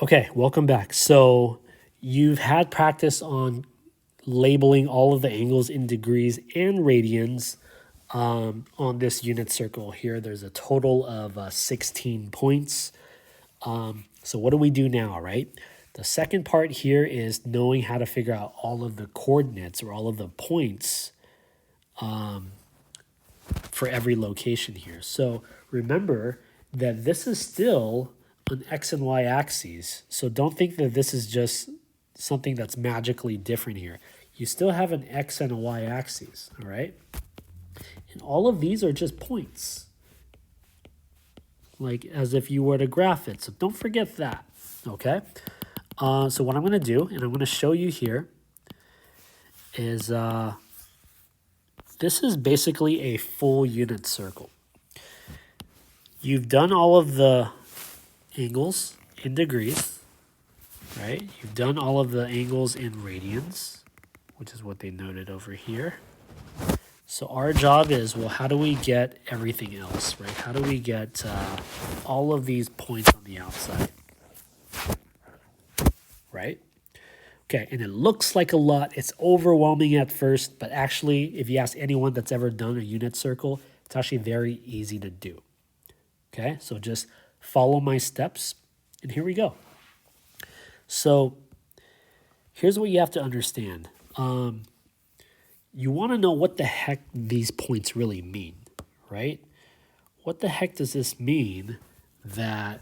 Okay, welcome back. So you've had practice on labeling all of the angles in degrees and radians on this unit circle here. There's a total of 16 points. So what do we do now, right? The second part here is knowing how to figure out all of the coordinates or all of the points for every location here. So remember that this is still an x and y axes. So don't think that this is just something that's magically different here. You still have an x and a y axis, all right? And all of these are just points, like as if you were to graph it. So don't forget that, okay? So what I'm going to do, and I'm going to show you here, is this is basically a full unit circle. You've done all of the angles in degrees, right? You've done all of the angles in radians, which is what they noted over here. So our job is, well, how do we get everything else, right? How do we get all of these points on the outside, right? Okay, and it looks like a lot. It's overwhelming at first, but actually, if you ask anyone that's ever done a unit circle, it's actually very easy to do. Okay, so just follow my steps, and here we go. So here's what you have to understand. You want to know what the heck these points really mean, right? What the heck does this mean that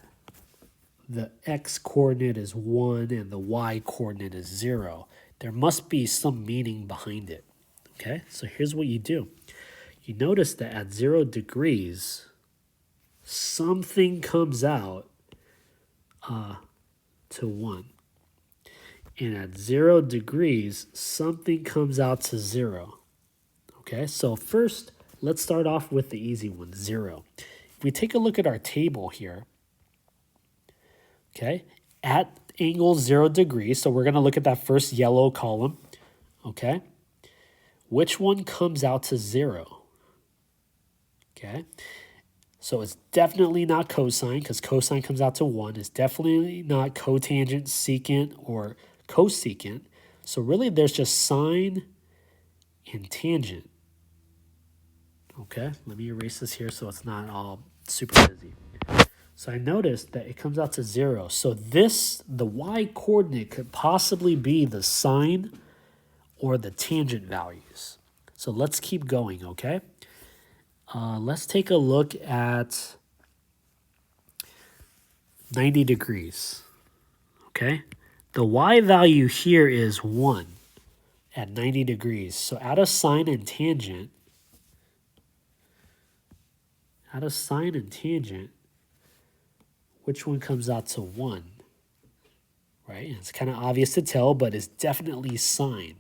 the x coordinate is 1 and the y coordinate is 0? There must be some meaning behind it, okay? So here's what you do. You notice that at 0 degrees, something comes out to 1. And at 0 degrees, something comes out to 0. Okay, so first, let's start off with the easy one, 0. If we take a look at our table here, okay, at angle 0 degrees, so we're going to look at that first yellow column, okay? Which one comes out to 0? Okay, so it's definitely not cosine, because cosine comes out to 1. It's definitely not cotangent, secant, or cosecant. So really, there's just sine and tangent. Okay, let me erase this here so it's not all super busy. So I noticed that it comes out to 0. So this, the y coordinate, could possibly be the sine or the tangent values. So let's keep going, okay? Let's take a look at 90 degrees, okay? The y value here is 1 at 90 degrees. So out of sine and tangent, which one comes out to 1? Right? And it's kind of obvious to tell, but it's definitely sine,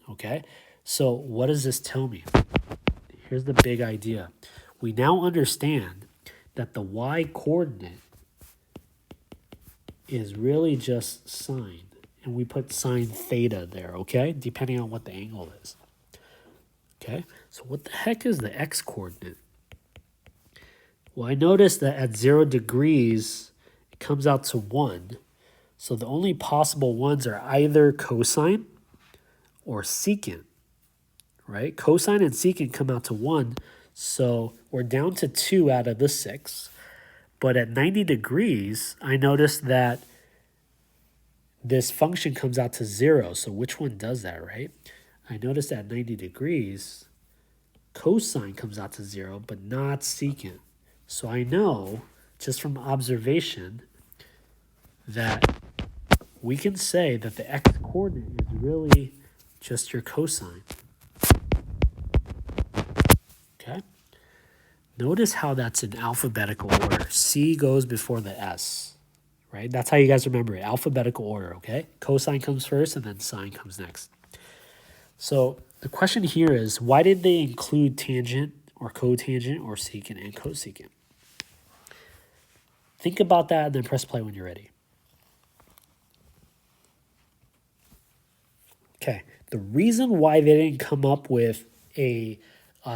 okay? So what does this tell me? Here's the big idea. We now understand that the y coordinate is really just sine. And we put sine theta there, okay? Depending on what the angle is. Okay, so what the heck is the x coordinate? Well, I noticed that at 0 degrees, it comes out to 1. So the only possible ones are either cosine or secant, right? Cosine and secant come out to 1. So we're down to 2 out of the 6. But at 90 degrees, I noticed that this function comes out to 0. So which one does that, right? I noticed at 90 degrees, cosine comes out to 0, but not secant. So I know, just from observation, that we can say that the x-coordinate is really just your cosine. Okay? Notice how that's in alphabetical order. C goes before the S, right? That's how you guys remember it, alphabetical order, okay? Cosine comes first and then sine comes next. So the question here is, why did they include tangent or cotangent or secant and cosecant? Think about that and then press play when you're ready. Okay, the reason why they didn't come up with a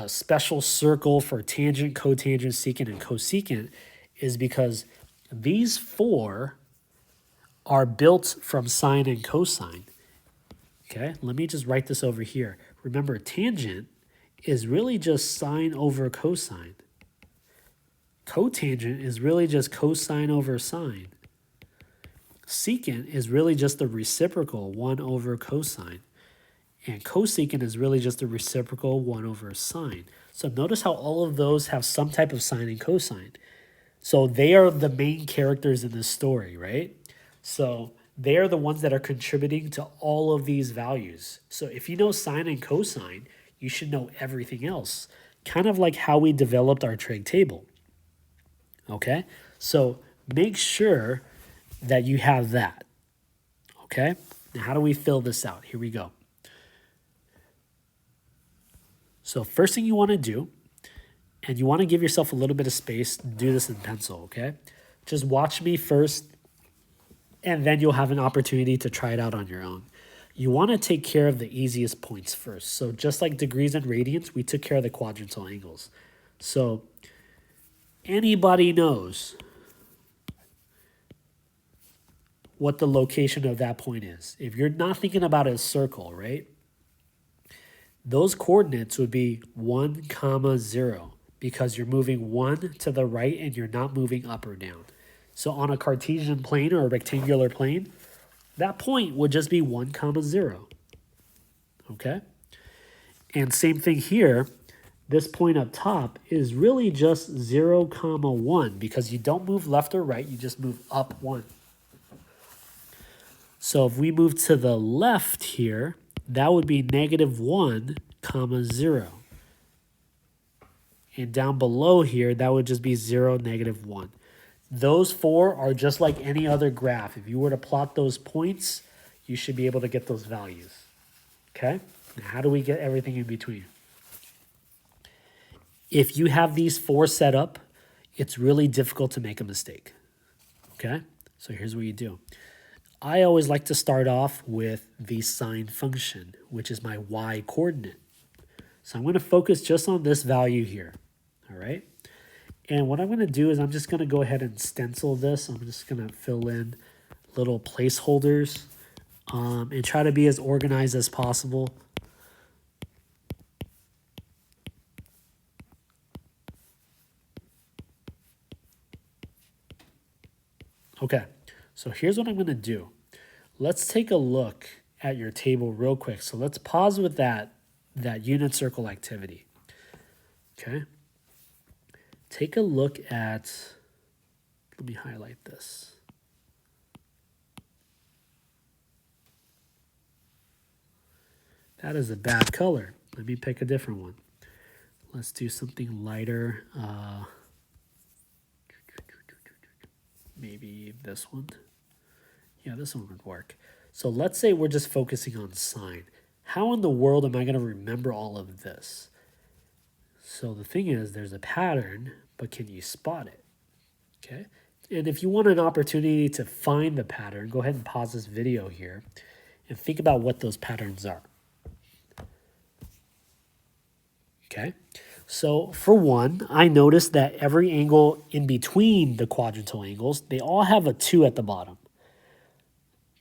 special circle for tangent, cotangent, secant, and cosecant is because these 4 are built from sine and cosine. Okay, let me just write this over here. Remember, tangent is really just sine over cosine. Cotangent is really just cosine over sine. Secant is really just the reciprocal 1 over cosine. And cosecant is really just the reciprocal 1 over sine. So notice how all of those have some type of sine and cosine. So they are the main characters in this story, right? So they are the ones that are contributing to all of these values. So if you know sine and cosine, you should know everything else. Kind of like how we developed our trig table. Okay? So make sure that you have that. Okay? Now how do we fill this out? Here we go. So first thing you want to do, and you want to give yourself a little bit of space, do this in pencil, okay? Just watch me first, and then you'll have an opportunity to try it out on your own. You want to take care of the easiest points first. So just like degrees and radians, we took care of the quadrantal angles. So anybody knows what the location of that point is. If you're not thinking about a circle, right? Those coordinates would be 1, 0, because you're moving 1 to the right and you're not moving up or down. So on a Cartesian plane or a rectangular plane, that point would just be 1, 0. Okay? And same thing here. This point up top is really just 0, 1, because you don't move left or right, you just move up 1. So if we move to the left here, that would be -1, 0. And down below here, that would just be 0, -1. Those four are just like any other graph. If you were to plot those points, you should be able to get those values. Okay? Now, how do we get everything in between? If you have these four set up, it's really difficult to make a mistake. Okay? So here's what you do. I always like to start off with the sine function, which is my y coordinate. So I'm going to focus just on this value here. All right? And what I'm going to do is I'm just going to go ahead and stencil this. I'm just going to fill in little placeholders and try to be as organized as possible. Okay, so here's what I'm going to do. Let's take a look at your table real quick. So let's pause with that unit circle activity. Okay. Take a look at, let me highlight this. That is a bad color. Let me pick a different one. Let's do something lighter. Maybe this one. Yeah, this one would work. So let's say we're just focusing on sine. How in the world am I going to remember all of this? So the thing is, there's a pattern, but can you spot it? Okay. And if you want an opportunity to find the pattern, go ahead and pause this video here and think about what those patterns are. Okay. So for one, I noticed that every angle in between the quadrantal angles, they all have a 2 at the bottom.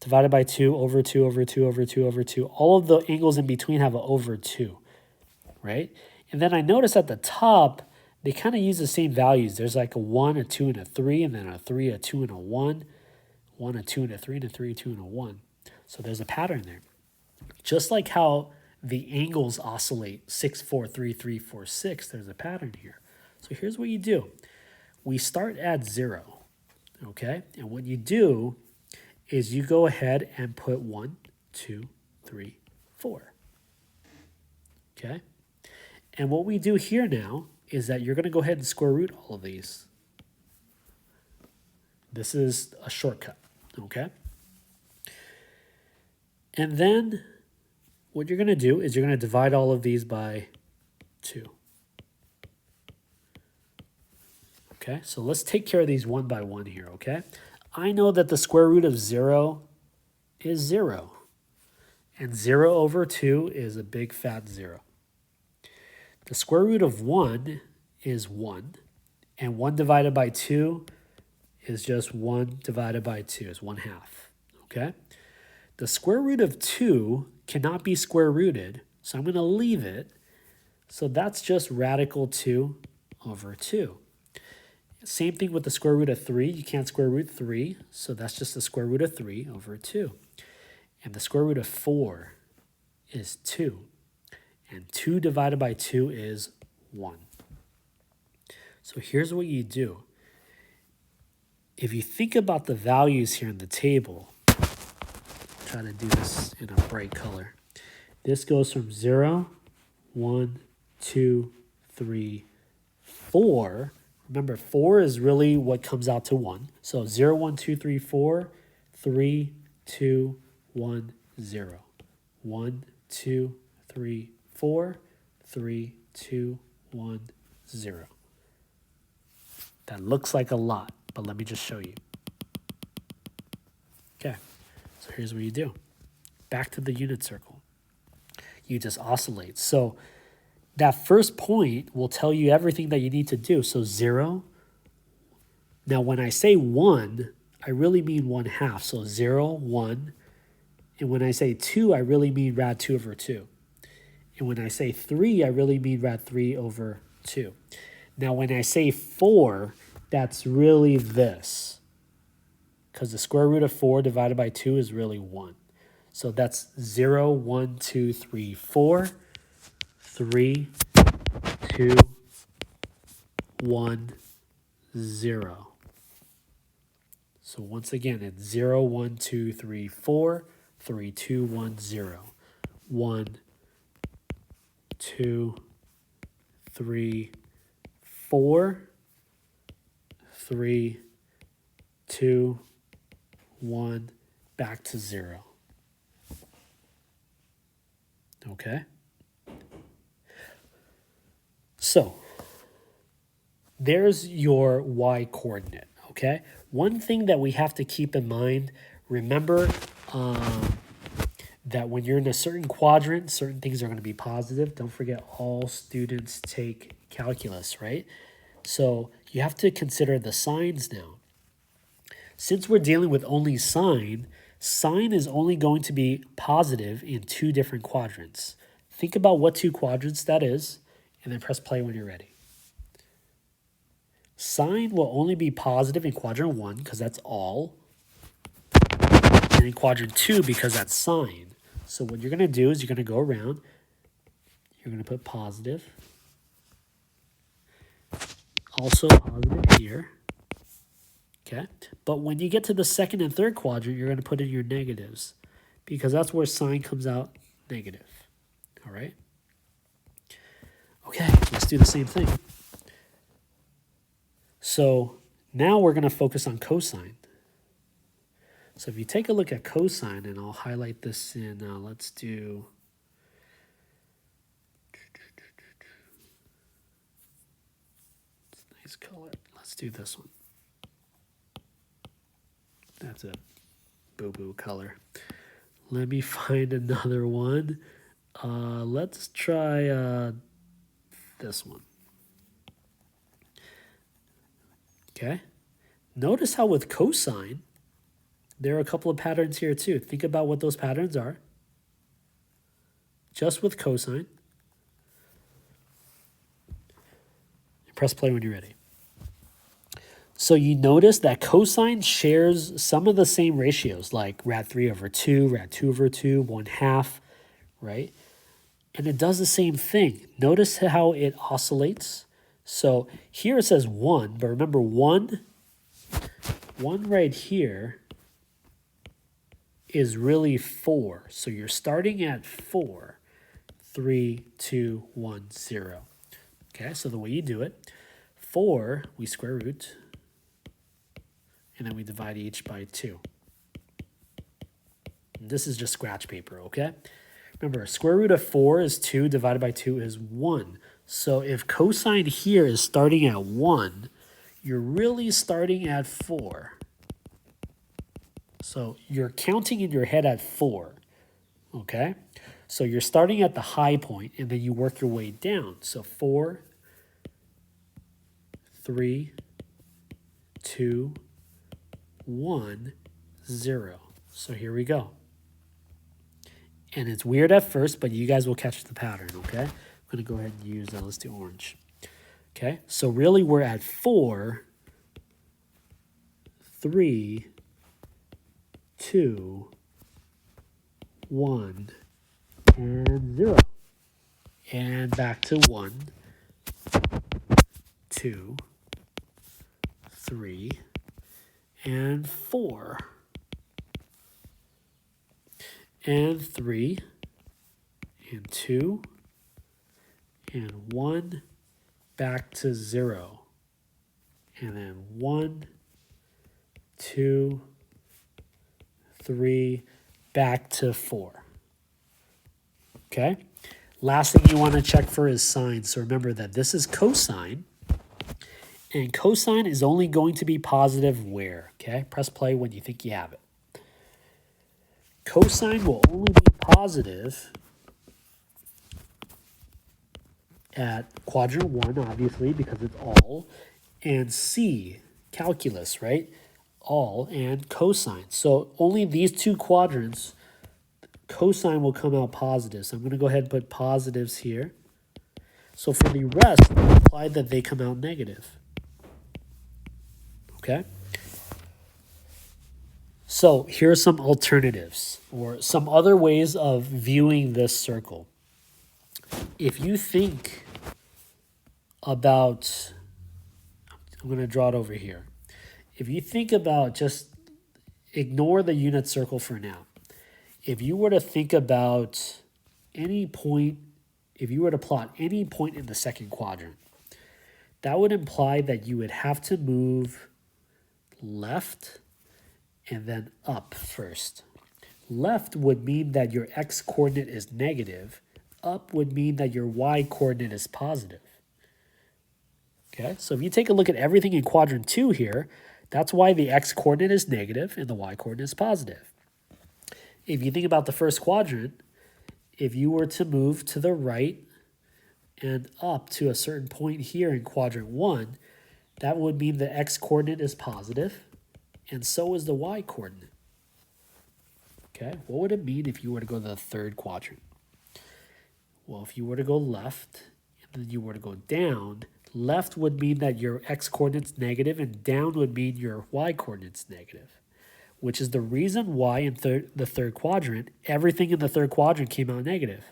Divided by 2, over 2, over 2, over 2, over 2. All of the angles in between have an over 2, right? And then I noticed at the top, they kind of use the same values. There's like a 1, a 2, and a 3, and then a 3, a 2, and a 1. 1, a 2, and a 3, and a 3, a 2, and a 1. So there's a pattern there. Just like how the angles oscillate 6, 4, 3, 3, 4, 6, there's a pattern here. So here's what you do. We start at 0, okay? And what you do is you go ahead and put 1, 2, 3, 4. Okay? And what we do here now is that you're going to go ahead and square root all of these. This is a shortcut, okay? And then what you're going to do is you're going to divide all of these by 2. Okay, so let's take care of these one by one here, okay? I know that the square root of 0 is 0. And 0 over 2 is a big fat 0. The square root of 1 is 1. And 1 divided by 2 is just 1 divided by 2 is 1/2. okay? The square root of 2 cannot be square rooted, so I'm going to leave it. So that's just radical 2 over 2. Same thing with the square root of 3. You can't square root 3, so that's just the square root of 3 over 2. And the square root of 4 is 2. And 2 divided by 2 is 1. So here's what you do. If you think about the values here in the table, try to do this in a bright color. This goes from 0, 1, 2, 3, 4. Remember, 4 is really what comes out to 1. So 0, 1, 2, 3, 4, 3, 2, 1, 0. 1, 2, 3, 4, 3, 2, 1, 0. That looks like a lot, but let me just show you. Okay, so here's what you do. Back to the unit circle. You just oscillate. So that first point will tell you everything that you need to do. So 0. Now when I say 1, I really mean 1/2. So 0, 1. And when I say 2, I really mean rad 2 over 2. And when I say 3, I really mean rad 3 over 2. Now when I say 4, that's really this. Because the square root of 4 divided by 2 is really 1. So that's 0, 1, 2, 3, 4, 3, 2, 1, 0. So once again, it's 0, 1, 2, 3, 4, 3, 2, 1, 0. 1, 2, 3, 4, 3, 2, 1, back to 0. Okay? So, there's your y coordinate, okay? One thing that we have to keep in mind, remember that when you're in a certain quadrant, certain things are going to be positive. Don't forget all students take calculus, right? So you have to consider the signs now. Since we're dealing with only sine, sine is only going to be positive in 2 different quadrants. Think about what 2 quadrants that is, and then press play when you're ready. Sine will only be positive in quadrant 1 because that's all, and in quadrant 2 because that's sine. So what you're going to do is you're going to go around, you're going to put positive, also positive here, okay? But when you get to the second and third quadrant, you're going to put in your negatives because that's where sine comes out negative, all right? Okay, let's do the same thing. So now we're going to focus on cosine. So if you take a look at cosine, and I'll highlight this in, let's do, it's a nice color. Let's do this one. That's a boo-boo color. Let me find another one. Let's try this one. Okay. Notice how with cosine, there are a couple of patterns here too. Think about what those patterns are. Just with cosine. Press play when you're ready. So you notice that cosine shares some of the same ratios, like rad 3 over 2, rad 2 over 2, 1/2, right? And it does the same thing. Notice how it oscillates. So here it says 1, but remember 1 right here is really 4. So you're starting at 4, 3, 2, 1, 0. Okay, so the way you do it, 4, we square root, and then we divide each by 2. And this is just scratch paper, okay? Remember, square root of 4 is 2, divided by 2 is 1. So if cosine here is starting at 1, you're really starting at 4. So you're counting in your head at 4, okay? So you're starting at the high point, and then you work your way down. So 4, 3, 2, 1, 0. So here we go. And it's weird at first, but you guys will catch the pattern, okay? I'm going to go ahead and use, let's do orange. Okay, so really we're at 4, 3, 2, 1, and 0. And back to 1, 2, 3, and 4. And 3, and 2, and 1, back to 0. And then 1, 2, 3, back to 4. Okay? Last thing you want to check for is sine. So remember that this is cosine. And cosine is only going to be positive where? Okay? Press play when you think you have it. Cosine will only be positive at quadrant 1, obviously, because it's all. And C, calculus, right? All and cosine. So only these two quadrants, cosine will come out positive. So I'm going to go ahead and put positives here. So for the rest, imply that they come out negative. Okay? So here are some alternatives or some other ways of viewing this circle. If you think about, I'm going to draw it over here. If you think about, just ignore the unit circle for now. If you were to think about any point, if you were to plot any point in the second quadrant, that would imply that you would have to move left and then up first. Left would mean that your x-coordinate is negative. Up would mean that your y-coordinate is positive. Okay, so if you take a look at everything in quadrant 2 here, that's why the x-coordinate is negative and the y-coordinate is positive. If you think about the first quadrant, if you were to move to the right and up to a certain point here in quadrant 1, that would mean the x-coordinate is positive, and so is the y-coordinate. Okay, what would it mean if you were to go to the third quadrant? Well, if you were to go left and then you were to go down, left would mean that your x-coordinate's negative and down would mean your y-coordinate's negative, which is the reason why in the third quadrant, everything in the third quadrant came out negative.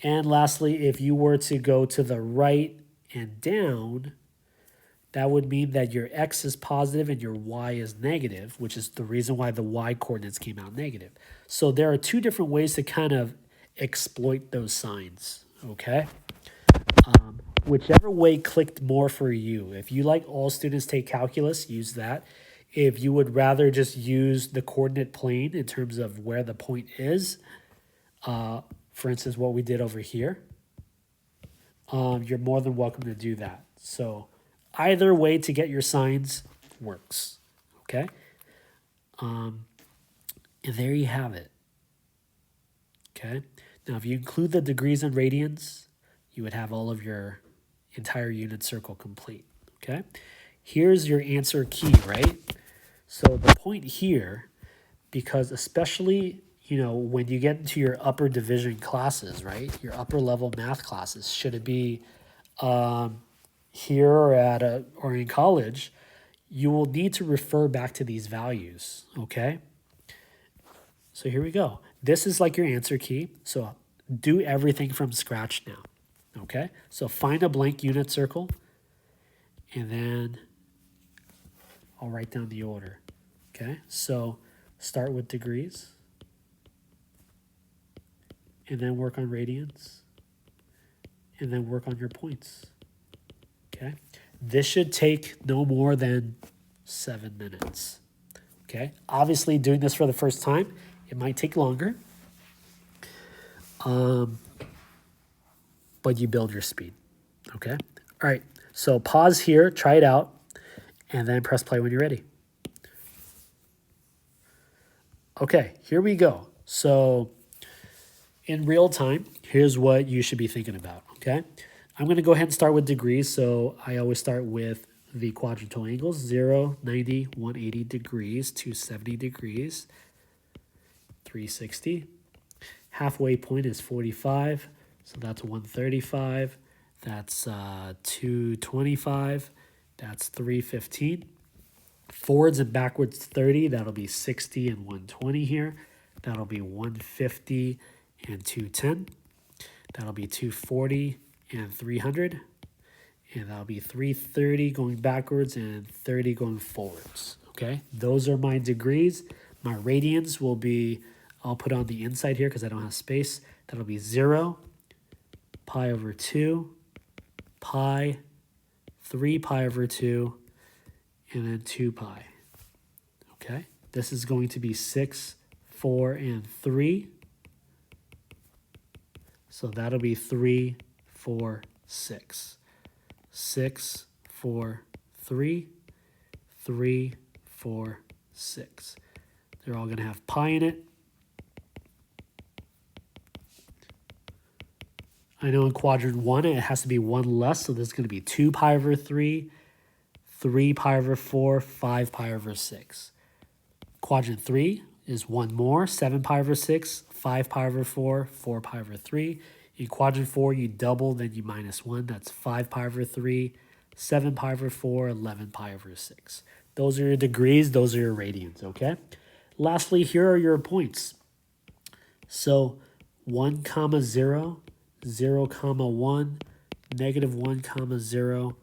And lastly, if you were to go to the right and down, that would mean that your x is positive and your y is negative, which is the reason why the y-coordinates came out negative. So there are two different ways to kind of exploit those signs, okay? Whichever way clicked more for you. If you like all students take calculus, use that. If you would rather just use the coordinate plane in terms of where the point is, for instance, what we did over here, you're more than welcome to do that. So either way to get your signs works, okay? And there you have it, okay? Now, if you include the degrees and radians, you would have all of your entire unit circle complete, okay? Here's your answer key, right? So the point here, because especially, you know, when you get into your upper division classes, right? Your upper level math classes, should it be here or in college, you will need to refer back to these values, okay? So here we go. This is like your answer key. So do everything from scratch now, okay? So find a blank unit circle, and then I'll write down the order, okay? So start with degrees, and then work on radians, and then work on your points, okay? This should take no more than 7 minutes, okay? Obviously, doing this for the first time, it might take longer, but you build your speed, okay? All right, so pause here, try it out, and then press play when you're ready. Okay, here we go. So in real time, here's what you should be thinking about, okay? I'm going to go ahead and start with degrees, so I always start with the quadrantal angles, 0, 90, 180 degrees, 270 degrees, 360. Halfway point is 45, so that's 135. That's 225. That's 315. Forwards and backwards 30, that'll be 60 and 120 here. That'll be 150 and 210. That'll be 240 and 300. And that'll be 330 going backwards and 30 going forwards. Okay, those are my degrees. My radians will be, I'll put on the inside here because I don't have space. That'll be 0, pi over 2, pi, 3 pi over 2, and then 2 pi. Okay, this is going to be 6, 4, and 3. So that'll be 3, 4, 6. 6, 4, 3, 3, 4, 6. They're all going to have pi in it. I know in quadrant 1 it has to be 1 less, so this is going to be 2 pi over 3, 3 pi over 4, 5 pi over 6. Quadrant 3 is 1 more, 7 pi over 6, 5 pi over 4, 4 pi over 3. In quadrant 4, you double, then you minus 1. That's 5 pi over 3, 7 pi over 4, 11 pi over 6. Those are your degrees. Those are your radians, okay? Lastly, here are your points. So 1, 0, 0, 1, negative 1, 0,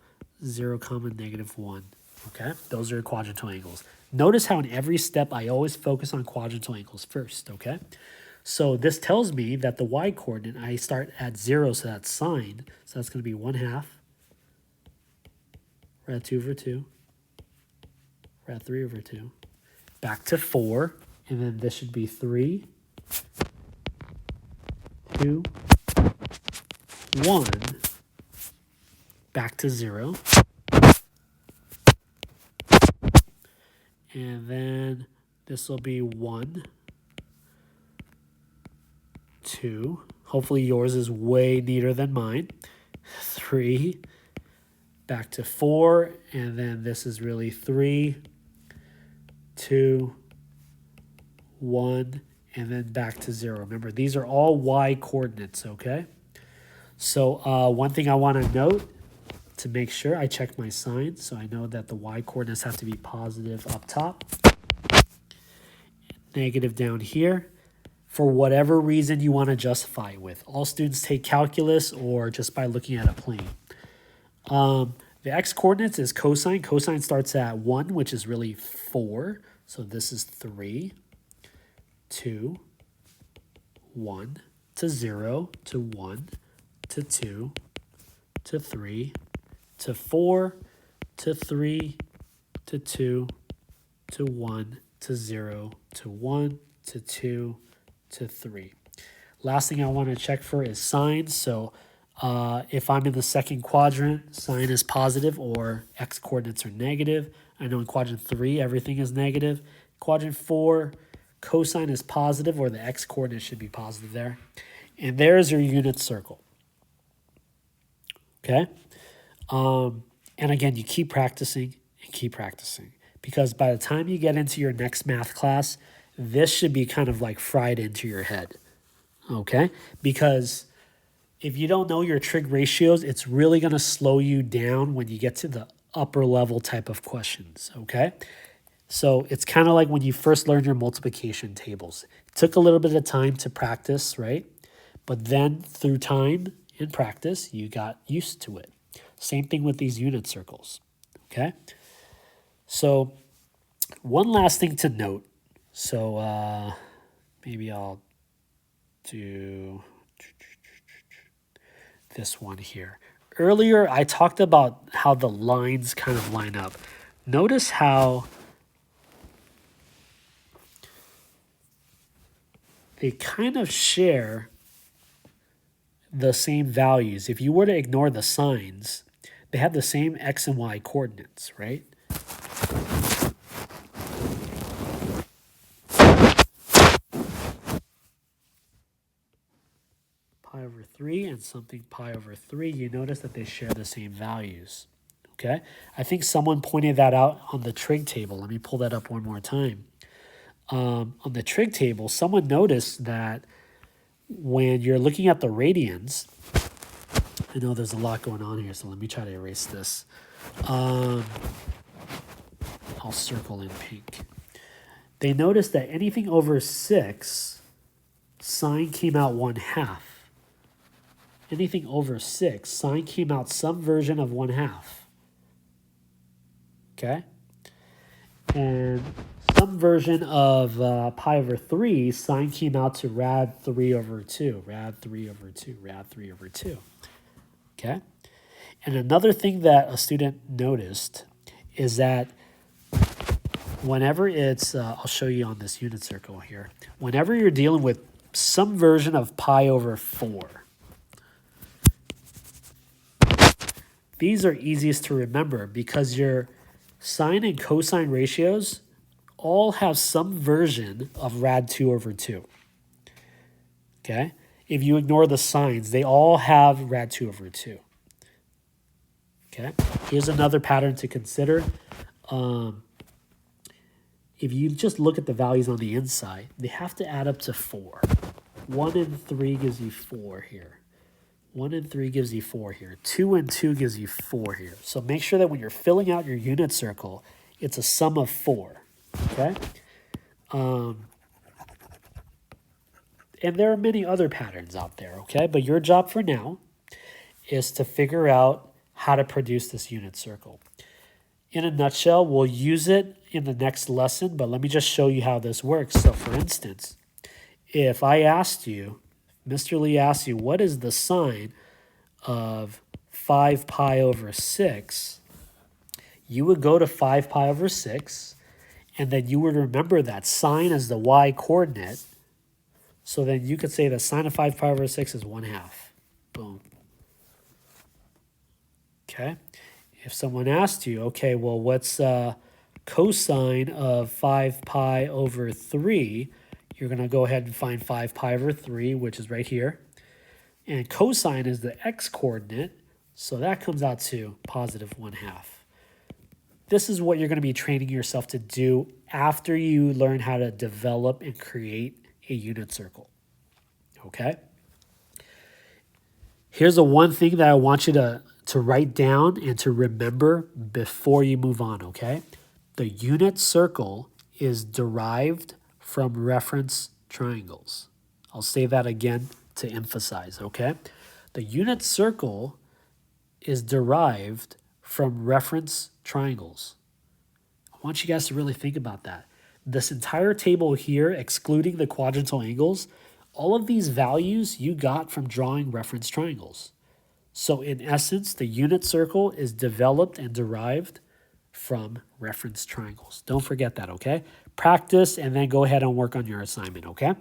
0, negative 1. Okay? Those are quadrantal angles. Notice how in every step I always focus on quadrantal angles first, okay? So this tells me that the y-coordinate, I start at 0, so that's sine. So that's going to be 1/2. We're at 2 over 2. We're at 3 over 2. Back to 4. And then this should be 3, 2, 1. Back to 0. And then this will be 1, 2. Hopefully yours is way neater than mine. 3. Back to 4. And then this is really 3, 2, 1. And then back to 0. Remember, these are all y coordinates, okay? So one thing I want to note, to make sure I check my sign, so I know that the y coordinates have to be positive up top, negative down here, for whatever reason you want to justify it with. All students take calculus or just by looking at a plane. The x coordinates is cosine. Cosine starts at 1, which is really 4. So this is 3, 2, 1, to 0, to 1, to 2, to 3, to 4, to 3, to 2, to 1, to 0, to 1, to 2, to 3. Last thing I want to check for is sine. So if I'm in the second quadrant, sine is positive or x coordinates are negative. I know in quadrant 3, everything is negative. Quadrant 4, cosine is positive or the x coordinate should be positive there. And there's your unit circle. Okay? And again, you keep practicing and keep practicing, because by the time you get into your next math class, this should be kind of like fried into your head, okay? Because if you don't know your trig ratios, it's really going to slow you down when you get to the upper level type of questions, okay? So it's kind of like when you first learned your multiplication tables. It took a little bit of time to practice, right? But then through time and practice, you got used to it. Same thing with these unit circles, okay? So one last thing to note. So maybe I'll do this one here. Earlier, I talked about how the lines kind of line up. Notice how they kind of share the same values. If you were to ignore the signs, they have the same x and y coordinates, right? Pi over 3 and something pi over 3, you notice that they share the same values, okay? I think someone pointed that out on the trig table. Let me pull that up one more time. On the trig table, someone noticed that when you're looking at the radians, I know there's a lot going on here, so let me try to erase this. I'll circle in pink. They noticed that anything over 6, sine came out 1/2. Anything over 6, sine came out some version of 1/2. Okay? And some version of pi over 3, sine came out to rad 3 over 2, rad 3 over 2, rad 3 over 2. Okay? And another thing that a student noticed is that whenever it's, I'll show you on this unit circle here, whenever you're dealing with some version of pi over 4, these are easiest to remember because your sine and cosine ratios all have some version of rad 2 over 2. Okay? If you ignore the sines, they all have rad 2 over 2. Okay? Here's another pattern to consider. If you just look at the values on the inside, they have to add up to 4. 1 and 3 gives you 4 here. 1 and 3 gives you 4 here. 2 and 2 gives you 4 here. So make sure that when you're filling out your unit circle, it's a sum of 4. Okay? And there are many other patterns out there, okay? But your job for now is to figure out how to produce this unit circle. In a nutshell, we'll use it in the next lesson, but let me just show you how this works. So for instance, if I asked you, Mr. Lee asked you, what is the sine of 5 pi over 6? You would go to 5 pi over 6, and then you would remember that sine is the y coordinate. So then you could say the sine of 5 pi over 6 is 1/2. Boom. Okay? If someone asked you, okay, well, what's cosine of 5 pi over 3? You're going to go ahead and find 5 pi over 3, which is right here. And cosine is the x-coordinate, so that comes out to positive 1/2. This is what you're going to be training yourself to do after you learn how to develop and create a unit circle. Okay? Here's the one thing that I want you to write down and to remember before you move on, okay? The unit circle is derived from reference triangles. I'll say that again to emphasize, okay? The unit circle is derived from reference triangles. I want you guys to really think about that. This entire table here, excluding the quadrantal angles, all of these values you got from drawing reference triangles. So in essence, the unit circle is developed and derived from reference triangles. Don't forget that, okay? Practice and then go ahead and work on your assignment, okay?